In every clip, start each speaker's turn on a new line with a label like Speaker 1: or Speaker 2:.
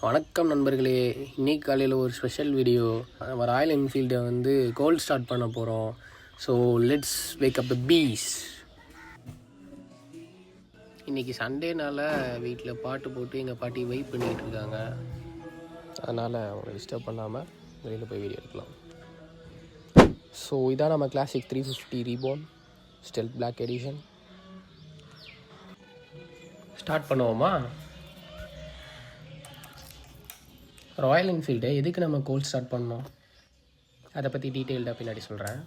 Speaker 1: வணக்கம் நண்பர்களே, இன்னைக்கு காலையில் ஒரு ஸ்பெஷல் வீடியோ. நம்ம ராயல் என்ஃபீல்டை வந்து கோல்ட் ஸ்டார்ட் பண்ண போகிறோம். So let's wake up the beast. இன்றைக்கி சண்டேனால் வீட்டில் பாட்டு போட்டு எங்கள் பாட்டி வெயிட் பண்ணிகிட்டு இருக்காங்க. அதனால் அவங்களை டிஸ்டர்ப் பண்ணாமல் வெளியில் போய் வீடியோ எடுக்கலாம். ஸோ இதான் நம்ம classic 350 ரீபோன் stealth black edition. Start பண்ணுவோமா? ராயல் என்ஃபீல்டு எதுக்கு நம்ம கோல்ட் ஸ்டார்ட் பண்ணோம் அதை பற்றி டீட்டெயில்டாக பின்னாடி சொல்கிறேன்.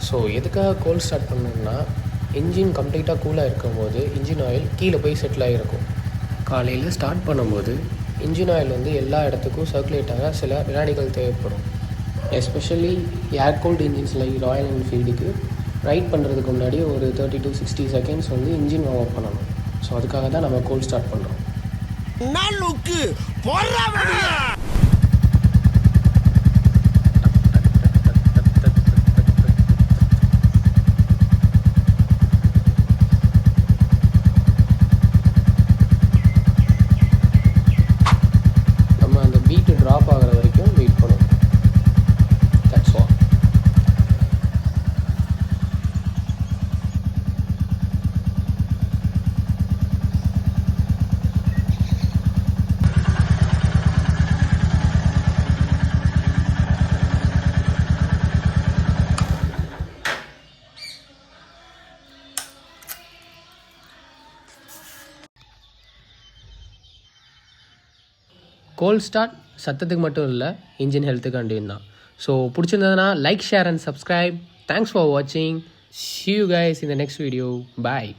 Speaker 1: ஸோ எதுக்காக கோல்ட் ஸ்டார்ட் பண்ணணும்னா, இன்ஜின் கம்ப்ளீட்டாக கூலாக இருக்கும்போது இன்ஜின் ஆயில் கீழே போய் செட்டில் ஆகிருக்கும். காலையில் ஸ்டார்ட் பண்ணும்போது இன்ஜின் ஆயில் வந்து எல்லா இடத்துக்கும் சர்க்குலேட் ஆக சில வினாடிகள் தேவைப்படும். Especially air cooled engines like Royal என்ஃபீல்டுக்கு ரைட் பண்ணுறதுக்கு முன்னாடி ஒரு 30 to 60 செகண்ட்ஸ் வந்து இன்ஜின் வார்ம் அப் பண்ணணும். ஸோ அதுக்காக தான் நம்ம கோல்ட் ஸ்டார்ட் பண்ணுறோம். ட்ராப் ஆகிற வரைக்கும் வெயிட் பண்ணுவோம். That's all. கோல்ட் ஸ்டார்ட் சத்தத்துக்கு மட்டும் இல்லை, இன்ஜின் ஹெல்த்துக்காண்டியும் தான். ஸோ பிடிச்சிருந்ததுன்னா like, share and subscribe. Thanks for வாட்சிங். See you guys in the next video. Bye.